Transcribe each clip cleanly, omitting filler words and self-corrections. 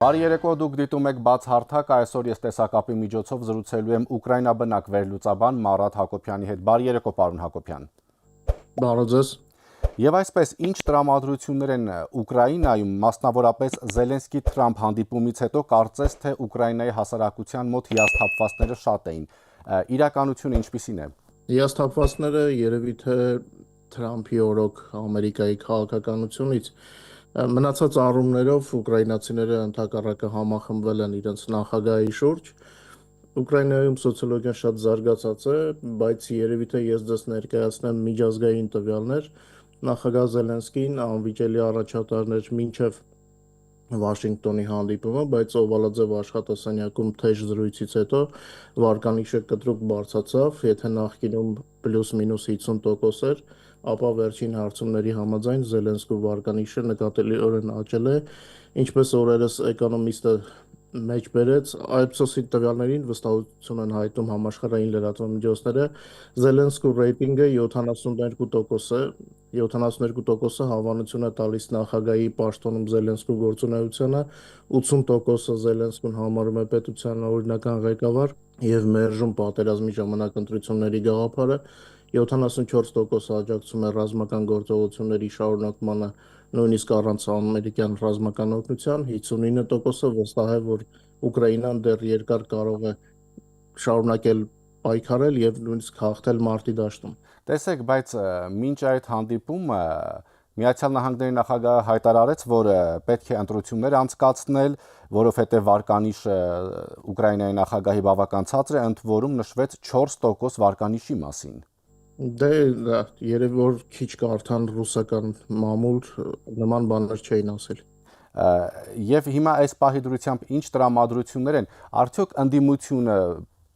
Բարի երեկո, դուք դիտում եք բաց հարթակ, այսօր ես տեսակապի միջոցով զրուցելու եմ ուկրաինաբնակ վերլուծաբան Մարատ Հակոբյանի հետ։ Բարի երեկո, պարոն Հակոբյան։ Բարո ձեզ։ Եվ այսպես, ինչ տրամադրություններ են Ուկրաինայում, մասնավորապես Զելենսկի-Թրամփ հանդիպումից հետո կարծես թե Ուկրաինայի հասարակության մոտ հիասթափվածները շատ էին։ Իրականությունը ինչպիսին է։ Հիասթափվածները երևի թե Թրամփի օրոք Ամերիկայի քաղաքականությունից մնացած առումներով ուկրաինացիները ընդհակառակը համախմբվել են իրենց նախագահի շուրջ։ Ուկրաինայում սոցիոլոգիան շատ զարգացած է, բայց երևի թե ես ձեզ ներկայացնեմ միջազգային տվյալներ։ Նախագահ Զելենսկին անվիճելի առաջատարներ մինչև Վաշինգտոնի հանդիպումը, բայց Օվալաձև աշխատասենյակում թեժ զրույցից հետո վարկանիշը կտրուկ բարձրացավ, եթե նախկինում պլյուս-մինուս 50% էր, ապա վերջին հարցումների համաձայն Զելենսկու վարկանիշը նկատելիորեն աճել է, ինչպես օրերս Էկոնոմիստը մեջ բերեց, Ipsos-ի տվյալներին վստահություն են հայտնում համաշխարհային լրատվամիջոցները, Զելենսկու ռեյտինգը 72% է, 72%-ը հավանություն է տալիս նախագահի պաշտոնում Զելենսկու գործունեությանը, 80%-ը Զելենսկուն համարում է պետության օրինական ղեկավար եւ մերժում պատերազմի ժամանակ ընտրությունների գաղափարը, 74% աջակցում է ռազմական գործողությունների շարունակմանը, նույնիսկ առանց ամերիկյան ռազմական օգնության, 59%-ը վստահ է, որ Ուկրաինան դեռ երկար կարող է շարունակել պայքարել եւ նույնիսկ հաղթել մարտի դաշտում։ Տեսեք, բայց մինչ այդ հանդիպումը Միացյալ Նահանգների նախագահը հայտարարեց, որ պետք է ընտրություններ անցկացնել, որովհետև վարկանիշը Ուկրաինայի նախագահի բավական ցածր է, ընդ որում նշվեց 4% վարկանիշի մասին։ Դե երևի որ քիչ կարդան ռուսական մամուլ նման բաներ չէին ասել։ Եվ հիմա այս պահի դրությամբ ինչ տրամադրություններ են, արդյոք ընդդիմությունը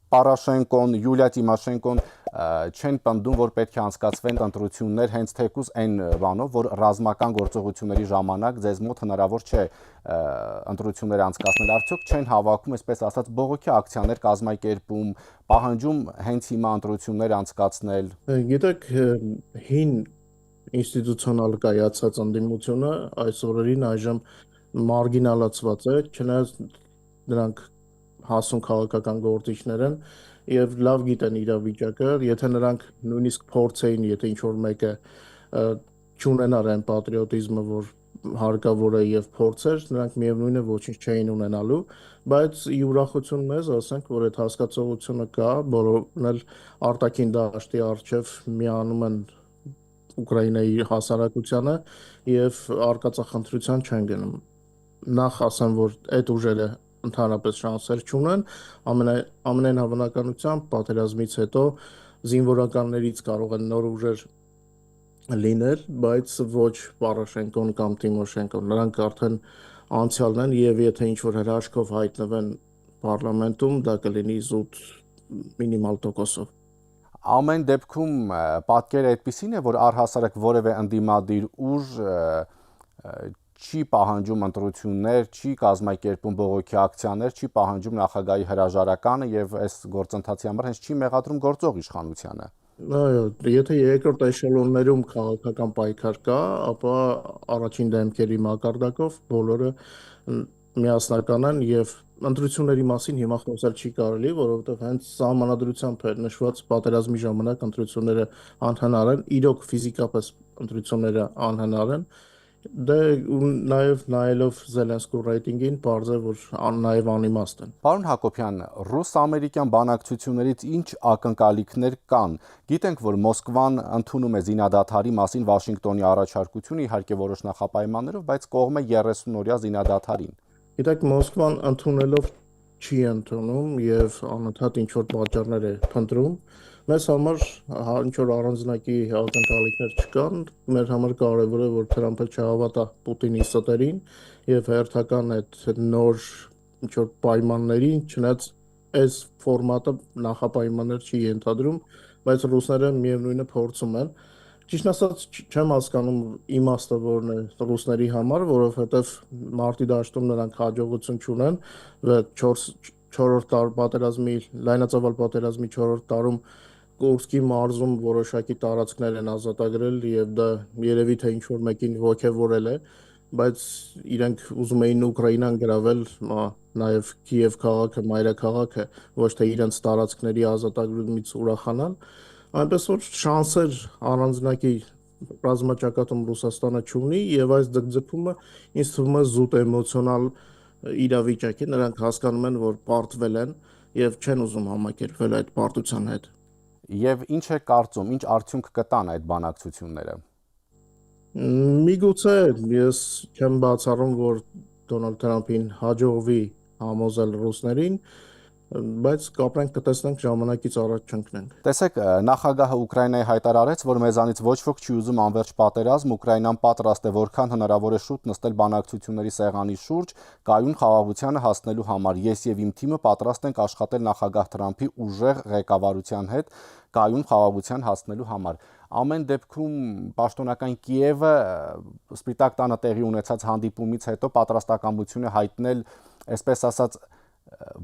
Պարաշենկոն, Յուլիա Տիմոշենկոն չեն պնդում, որ պետք է անցկացվեն ընտրություններ հենց թեկուզ այն բանով, որ ռազմական գործողությունների ժամանակ ձեզ մոտ հնարավոր չէ ընտրություններ անցկացնել, արդյոք չեն հավաքում, այսպես ասած, բողոքի ակցիաներ կազմակերպում, պահանջում հենց հիմա ընտրություններ անցկացնել։ Գիտեք, հին ինստիտուցիոնալ կայացած ընդդիմությունը այս օրերին այժմ մարգինալացված է, չնայած նրանք հասուն քաղաքական գործիչներ են եւ լավ գիտեն իրավիճակը, եթե նրանք նույնիսկ փորձեին, եթե ինչ որ մեկը չունենար այն պատրիոտիզմը, որ հարկավոր է եւ փորձեր, նրանք միևնույն է ոչինչ չէին ունենալու, բայց ի ուրախություն մեզ ասենք, որ այդ հասկացողությունը կա, բոլորն էլ արտաքին դաշտի առջև միանում են Ուկրաինայի հասարակությանը եւ արկածախնդրության չեն գնում։ Նախ ասեմ, որ այդ ուժերը ընդհանրապես շանսեր չունեն, ամենայն հավանականությամբ պատերազմից հետո զինվորականներից կարող են նոր ուժեր լինել, բայց ոչ Պարաշենկոն կամ Տիմոշենկոն, նրանք արդեն անցյալն են եւ եթե ինչ որ հրաշքով հայտնվեն պարլամենտում, դա կլինի զուտ մինիմալ տոկոսով։ Ամեն դեպքում պատկերը այդպիսին է, որ առհասարակ որևէ ընդդիմադիր ուժ չի պահանջում ընտրություններ, չի կազմակերպում բողոքի ակցիաներ, չի պահանջում նախագահի հրաժարականը եւ այս գործընթացի համար հենց չի մեղադրում գործող իշխանությանը։ Այո, եթե երկրորդ էշելոններում քաղաքական պայքար կա, ապա առաջին դեմքերի մակարդակով բոլորը միասնական են եւ ընտրությունների մասին հիմա խոսել չի կարելի, որովհետեւ հենց սահմանադրությամբ է նշված պատերազմի ժամանակ ընտրությունները անհնար են, իրոք ֆիզիկապես ընտրությունները անհնար են, դե նաեւ նայելով Զելենսկու ռեյտինգին, բարձր է որ նաեւ անիմաստ են։ Պարոն Հակոբյան, ռուս-ամերիկյան բանակցություններից ինչ ակնկալիքներ կան։ Գիտենք, որ Մոսկվան ընդունում է զինադադարի մասին Վաշինգտոնի առաջարկությունը, իհարկե որոշ նախապայմաններով, բայց կողմ է 30-օրյա զինադադարին։ Գիտեք, Մոսկվան ընդունելով չի ընդունում եւ անընդհատ ինչ որ պատճառներ է փնտրում։ Մեզ համար ինչ որ առանձնակի ակնկալիքներ չկան, մեր համար կարևոր է որ Թրամփը չհավատա Պուտինի ստերին եւ հերթական այդ նոր ինչ որ պայմաններին, չնայած այս ֆորմատը նախապայմաններ չի ենթադրում, բայց ռուսները միևնույնը փորձում են։ Ճիշտ ասած չեմ հասկանում իմաստը որն է ռուսների համար, որովհետև մարտի դաշտում նրանք հաջողություն չունեն, 4-րդ պատերազմի լայնածավալ պատերազմի 4-րդ տարում Կուրսկի մարզում որոշակի տարածքներ են ազատագրել եւ դա երևի թե ինչ որ մեկին ողջևորել է, բայց իրենք ուզում էին Ուկրաինան գրավել, նաև Կիև քաղաքը, մայրաքաղաքը, ոչ թե իրենց տարածքների ազատագրումից ուրախանալ, այնպես որ շանսեր առանձնակի ռազմաճակատում Ռուսաստանը չունի եւ այս ձգձգումը ինձ թվում է զուտ էմոցիոնալ իրավիճակ է, նրանք հասկանում են, որ պարտվել են եւ չեն ուզում համակերպվել այդ պարտության հետ։ Եվ ինչ է կարծում, ինչ արդյունք կտան այդ բանակցությունները։ Միգուցե ես չեմ բացառում, որ Դոնալդ Թրամփին հաջողվի համոզել ռուսներին, բայց կապրենք կտեսնենք ժամանակից առաջ չընկնենք։ Տեսեք, նախագահը Ուկրաինայի հայտարարեց, որ մեզանից ոչ ոք չի ուզում անվերջ պատերազմ, Ուկրաինան պատրաստ է որքան հնարավոր է շուտ նստել բանակցությունների սեղանի շուրջ կայուն խաղաղությանը հասնելու համար։ Ես եւ իմ թիմը պատրաստ ենք աշխատել նախագահ Թրամփի ուժեղ ղեկավարության հետ կայուն խաղաղության հասնելու համար։ Ամեն դեպքում պաշտոնական Կիևը Սպիտակ տանը տեղի ունեցած հանդիպումից հետո պատրաստակամություն է հայտնել, այսպես ասած,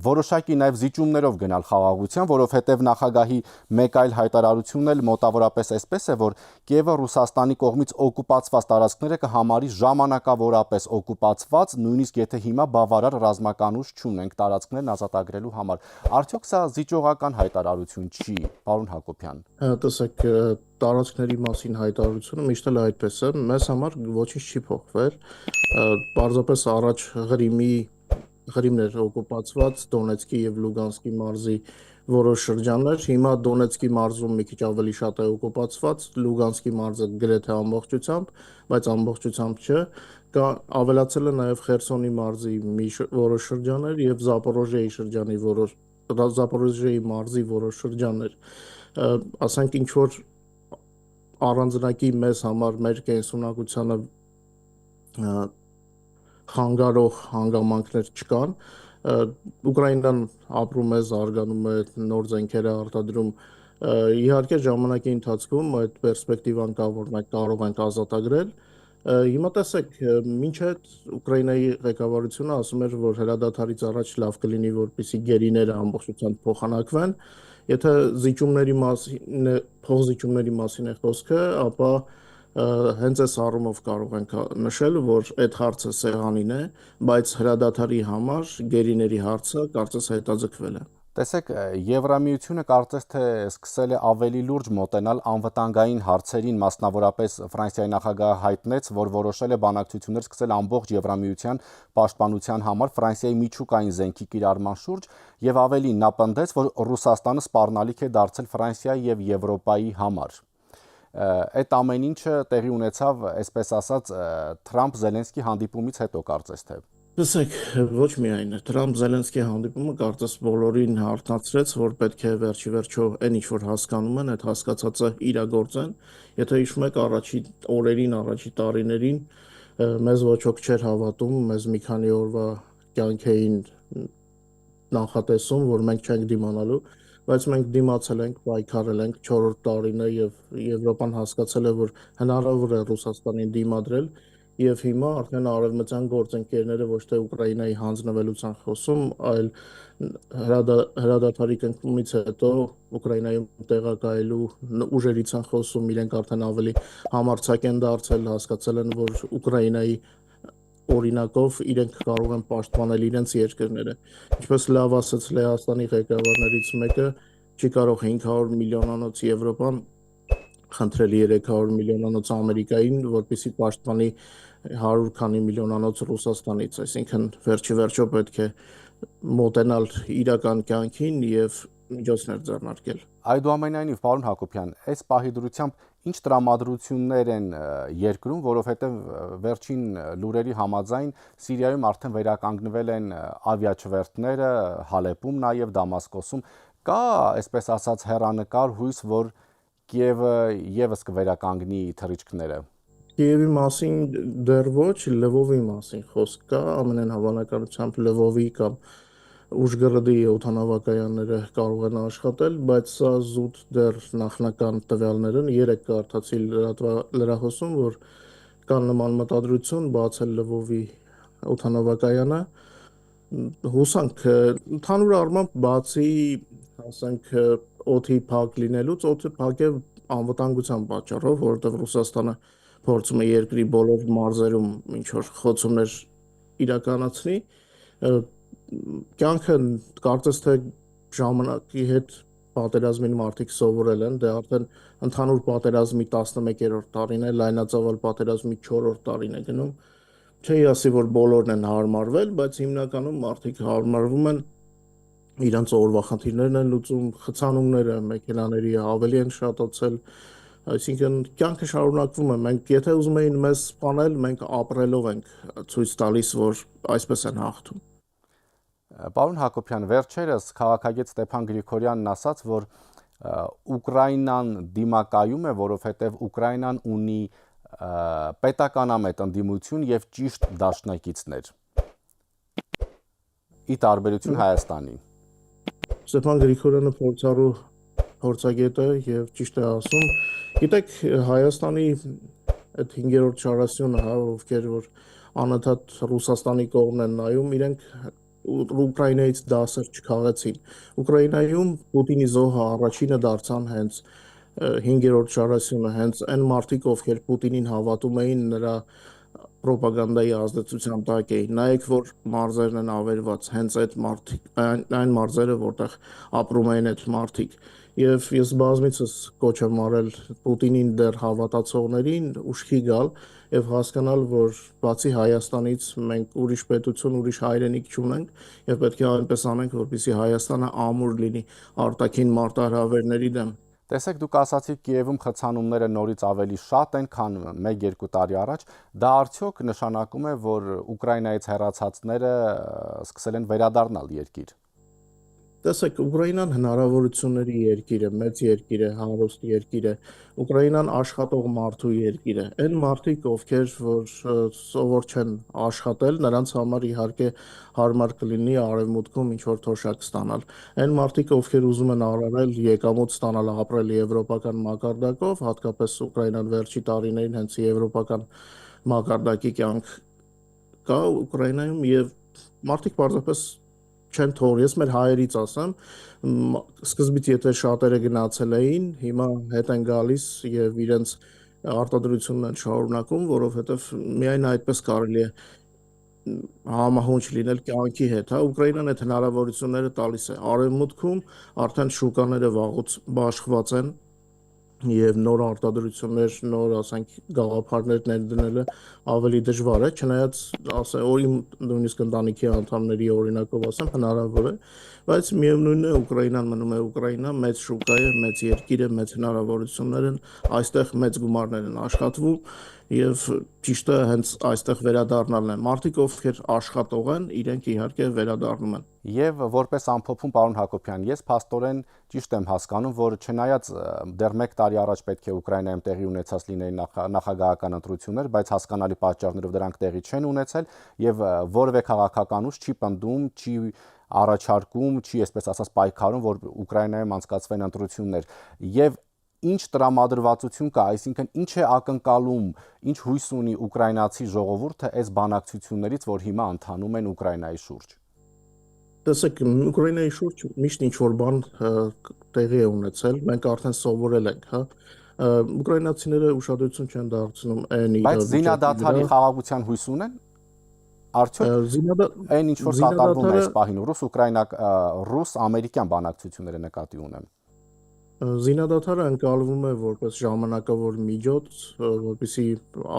որոշակի նաև զիջումներով գնալ խաղաղության, որովհետև նախագահի մեկ այլ հայտարարությունն էլ մոտավորապես այսպես է, որ Կիևը Ռուսաստանի կողմից օկուպացված տարածքները կհամարի ժամանակավորապես օկուպացված, նույնիսկ եթե հիմա բավարար ռազմական ուժ չունենք տարածքներն ազատագրելու համար։ Արդյոք սա զիջողական հայտարարություն չի, պարոն Հակոբյան։ Տեսեք, տարածքների մասին հայտարարությունը միշտ էլ այդպես է, մեզ համար ոչինչ չի փոխվել։ Պարզապես առաջ Ղրիմն էր օկուպացված, Դոնեցկի եւ Լուգանսկի մարզի որոշ շրջաններ, հիմա Դոնեցկի մարզում մի քիչ ավելի շատ է օկուպացված, Լուգանսկի մարզը գրեթե ամբողջությամբ, բայց ամբողջությամբ չէ, կա ավելացել է նաեւ Խերսոնի մարզի որոշ շրջաններ եւ Զապորոժիեի մարզի որոշ շրջաններ, ասենք ինչ որ առանձնակի մեզ համար մեր կենսունակությանը խանգարող հանգամանքներ չկան։ Ուկրաինան ապրում է, զարգանում է, նոր զենքեր է արտադրում։ Իհարկե ժամանակի ընթացքում այդ պերսպեկտիվան կա, որ մենք կարող ենք ազատագրել։ Հիմա տեսեք, մինչ այդ Ուկրաինայի ղեկավարությունը ասում էր, որ հրադադարից առաջ լավ կլինի, որպեսզի գերիները ամբողջությամբ փոխանակվեն։ Եթե փոխզիջումների մասին է խոսքը, ապա հենց այս առումով կարող ենք նշել, որ այդ հարցը սեղանին է, բայց հրադադարի համար գերիների հարցը կարծես հետաձգվել է։ Տեսեք, Եվրամիությունը կարծես թե սկսել է ավելի լուրջ մոտենալ անվտանգային հարցերին, մասնավորապես Ֆրանսիայի նախագահը հայտնեց, որ որոշել է բանակցություններ սկսել ամբողջ Եվրամիության պաշտպանության համար Ֆրանսիայի միջուկային զենքի կիրառման շուրջ եւ ավելին նա պնդեց, որ Ռուսաստանը սպառնալիք է դարձել Ֆրանսիայի եւ Եվրոպայի համար։ Այդ ամեն ինչը տեղի ունեցավ, այսպես ասած, Թրամփ-Զելենսկի հանդիպումից հետո կարծես թե։ Տեսեք, ոչ միայն Թրամփ-Զելենսկի հանդիպումը կարծես բոլորին հարթացրեց, որ պետք է վերջիվերջո այն ինչ որ հասկանում են, այդ հասկացածը իրագործեն։ Եթե հիշում եք առաջի օրերին, առաջի տարիներին մեզ ոչ ոք չէր հավատում, մեզ մի քանի օրվա կյանք էին նախատեսում, որ մենք չենք դիմանալու, բայց մենք դիմացել ենք, պայքարել ենք 4-րդ տարին է եւ Եվրոպան հասկացել է, որ հնարավոր է Ռուսաստանին դիմադրել եւ հիմա արդեն արևմտյան գործընկերները ոչ թե Ուկրաինայի հանձնվելուց են խոսում, այլ հրադադարի կնքումից հետո Ուկրաինայում տեղակայելու ուժերից են խոսում, իրենք արդեն ավելի համարձակ են դարձել, հասկացել են, որ Ուկրաինայի օրինակով իրենք կարող են պաշտպանել իրենց երկրները։ Ինչպես լավ ասաց Լեհաստանի ղեկավարներից մեկը, չի կարող 500 միլիոնանոց Եվրոպան խնդրել 300 միլիոնանոց Ամերիկային, որպեսզի պաշտպանի 100 քանի միլիոնանոց Ռուսաստանից, այսինքն վերջի վերջո պետք է մոտենալ իրական կյանքին եւ միջոցներ ձեռնարկել։ Այդուամենայնիվ, պարոն Հակոբյան, այս պահի դրությամբ ինչ տրամադրություններ են երկրում, որովհետև վերջին լուրերի համաձայն Սիրիայում արդեն վերականգնվել են ավիաչվերթները, Հալեպում նաև, Դամասկոսում, կա, այսպես ասած, հեռանկար հույս, որ Կիևը եւս կվերականգնի թռիչքները։ Կիևի մասին դեռ ոչ, Լվովի մասին խոսք կա, ամենայն հավանականությամբ Լվովի կամ Ուժգռդի օդանավակայանները կարող են աշխատել, բայց սա զուտ դեռ նախնական տվյալներ են։ Երեկ կարդացի լրահոսում, որ կան նման մտադրություն բացել Լվովի օդանավակայանը։ Հուսանք, ընդհանուր առմամբ բացի, ասենք, օդի փակ լինելուց, օդը փակ է անվտանգության պատճառով, որովհետև Ռուսաստանը փորձում է երկրի բոլոր մարզերում ինչ որ խոցումներ իրականացնի, կյանքը կարծես թե ժամանակի հետ պատերազմին մարդիկ սովորել են, դե արդեն ընդհանուր պատերազմի 11-րդ տարին է, լայնածավալ պատերազմի 4-րդ տարին է գնում։ Չի ասի, որ բոլորն են հարմարվել, բայց հիմնականում մարդիկ հարմարվում են, իրանց օրվա խնդիրներն են լուծում, խցանումները, մեքենաների ավելի են շատացել, այսինքն կյանքը շարունակվում է։ Մենք եթե ուզում էին մեզ սպանել, մենք ապրելով ենք ցույց տալիս, որ այսպես են հաղթում։ Պարոն Հակոբյան, վերջերս քաղաքագետ Ստեփան Գրիգորյանն ասաց, որ Ուկրաինան դիմակայում է, որովհետև Ուկրաինան ունի պետականամետ ընդդիմություն եւ ճիշտ դաշնակիցներ։ Ի տարբերություն Հայաստանի։ Ստեփան Գրիգորյանը փորձագետ է եւ ճիշտ է ասում։ Գիտեք, Հայաստանի այդ 5-րդ շարասյունը, հա, ովքեր որ անընդհատ Ռուսաստանի կողմն են նայում, իրենք Ուկրաինայից դասեր չքաղեցին։ Ուկրաինայում Պուտինի զոհը առաջինը դարձան հենց 5-րդ շարասյունը, հենց այն մարդիկ, ովքեր Պուտինին հավատում էին, նրա պրոպագանդայի ազդեցության տակ էին։ Նայեք, որ մարզերն են ավերված, հենց այդ մարդիկ, այն մարզերը, որտեղ ապրում էին այդ մարդիկ։ Եվ ես բազմիցս կոչ եմ արել Պուտինին դեռ հավատացողներին ուշքի գալ եւ հասկանալ, որ բացի Հայաստանից մենք ուրիշ պետություն, ուրիշ հայրենիք չունենք եւ պետք է այնպես անենք, որպեսզի Հայաստանը ամուր լինի արտաքին մարտահրավերների դեմ։ Տեսեք, դուք ասացիք Կիևում խցանումները նորից ավելի շատ են, քան 1-2 տարի առաջ, դա արդյոք նշանակում է, որ Ուկրաինայից հեռացածները սկսել են վերադառնալ երկիր։ Տեսեք, Ուկրաինան հնարավորությունների երկիր է, մեծ երկիր է, հարուստ երկիր է։ Ուկրաինան աշխատող մարդու երկիր է։ Այն մարդիկ, ովքեր որ սովոր չեն աշխատել, նրանց համար իհարկե հարմար կլինի արևմուտքում ինչ որ թոշակ ստանալ։ Այն մարդիկ, ովքեր ուզում են առավել եկամուտ ստանալ, ապրել եվրոպական մակարդակով, հատկապես Ուկրաինան վերջի տարիներին հենց եվրոպական մակարդակի կյանք կա Ուկրաինայում եւ մարդիկ պարզապես չեն թող, ես մեր հայերից ասեմ, սկզբից եթե շատերը գնացել էին, հիմա հետ են գալիս եւ իրենց արտադրությունն են շարունակում, որովհետեւ միայն այդպես կարելի է համահունչ լինել կյանքի հետ, հա, Ուկրաինան այդ հնարավորությունները տալիս է։ Արևմուտքում արդեն շուկաները վաղուց բաշխված են եւ նոր արտադրություններ, նոր, ասենք, գաղափարներ ներդնելը ավելի դժվար է, չնայած իմ նույնիսկ ընտանիքի անդամների օրինակով ասեմ, հնարավոր է, բայց միևնույնն է Ուկրաինան մնում է Ուկրաինա, մեծ շուկա է, մեծ երկիր է, մեծ հնարավորություններ են, այստեղ մեծ գումարներ են աշխատվում եւ ճիշտը հենց այստեղ վերադառնալն է։ Մարդիկ, ովքեր աշխատող են, իրենք իհարկե վերադառնում են։ Եվ որպես ամփոփում, պարոն Հակոբյան, ես փաստորեն ճիշտ եմ հասկանում, որ չնայած դեռ 1 տարի առաջ պետք է Ուկրաինայում տեղի ունեցած լինեին նախագահական ընտրություններ, բայց հասկանալի պատճառներով դրանք տեղի չեն ունեցել եւ որևէ քաղաքական ուժ չի պնդում, չի առաջարկում, չի, այսպես ասած, պայքարում, որ Ուկրաինայում անցկացվեն ընտրություններ եւ ինչ տրամադրվածություն կա, այսինքն ինչ է ակնկալում, ինչ հույս ունի ուկրաինացի ժողովուրդը այս բանակցություններից, որ հիմա ընթանում են Ուկրաինայի շուրջ։ Տեսեք, Ուկրաինայի շուրջ միշտ ինչ որ բան տեղի է ունեցել, մենք արդեն սովորել ենք, հա։ Ուկրաինացիները ուշադրություն չեն դարձնում այն Բայց զինադադարի խաղաղության հույս ունեն։ Արդյոք այն ինչ որ կատարվում է այս պահին ռուս-ամերիկյան բանակցությունները նկատի ունեմ։ Զինադադարը ընկալվում է որպես ժամանակավոր միջոց, որպեսզի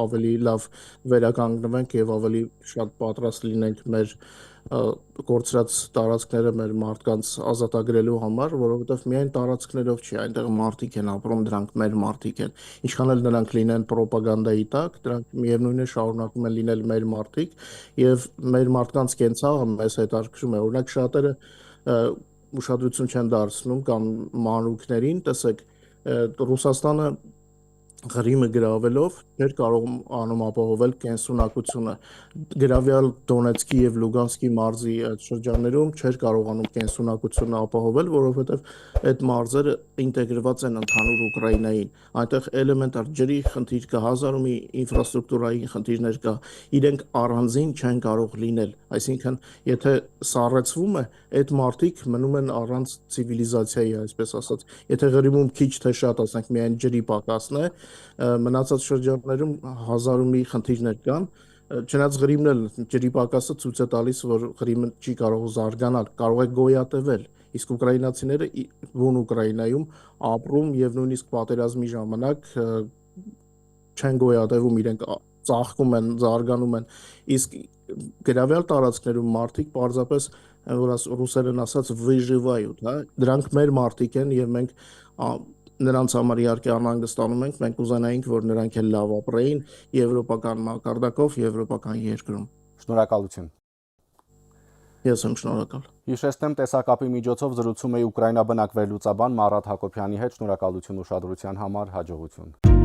ավելի լավ վերականգնվենք եւ ավելի շատ պատրաստ լինենք մեր կորցրած տարածքները մեր մարդկանց ազատագրելու համար, որովհետեւ միայն տարածքներով չի, այնտեղ մարդիկ են ապրում, դրանք մեր մարդիկ են։ Ինչքան էլ նրանք լինեն ռոպագանդայի տակ, դրանք միևնույն է շարունակում են լինել մեր մարդիկ եւ մեր մարդկանց կենցաղը մեզ հետաքրքրում է։ Օրինակ շատերը ուշադրություն չեն դարձնում կամ մանրուքներին, տեսեք, Ռուսաստանը Ղրիմը գրավելով չէր կարող անում ապահովել կենսունակությունը։ Գրավյալ Դոնեցկի եւ Լուգանսկի մարզի այդ շրջաններում չէր կարողանում կենսունակությունը ապահովել, որովհետեւ այդ մարզերը ինտեգրված են ընդհանուր Ուկրաինային։ Այնտեղ էլեմենտար ջրի խնդիր կա, հազարումի ինֆրաստրուկտուրայի խնդիրներ կա։ Իրենք առանձին չեն կարող լինել։ Այսինքն, եթե սառեցվում է, այդ մարդիկ մնում են առանց ցիվիլիզացիայի, այսպես ասած։ Եթե Ղրիմում քիչ թե շատ, ասենք, միայն ջրի պակասն է, մնացած շրջաններում հազար ու մի խնդիրներ կան, չնայած Ղրիմն էլ ջրի պակասը ցույց է տալիս, որ Ղրիմը չի կարող զարգանալ, կարող է գոյատևել, իսկ ուկրաինացիները ողն Ուկրաինայում ապրում եւ նույնիսկ պատերազմի ժամանակ չեն գոյատևում, իրենք ծաղկում են, զարգանում են, իսկ գրավյալ տարածքներում մարդիկ պարզապես որ ռուսերեն ասած выживают, հա, դրանք մեր մարդիկ են եւ մենք նրանց համար իհարկե անհանգստանում ենք, մենք ուզենայինք, որ նրանք էլ լավ ապրեին եվրոպական մակարդակով, եվրոպական երկրում։ Շնորհակալություն։ Ես եմ շնորհակալ։ Հիշեցնեմ, տեսակապի միջոցով զրուցում էի Ուկրաինա բնակ վերլուծաբան Մարատ Հակոբյանի հետ։ Շնորհակալություն ուշադրության համար, հաջողություն։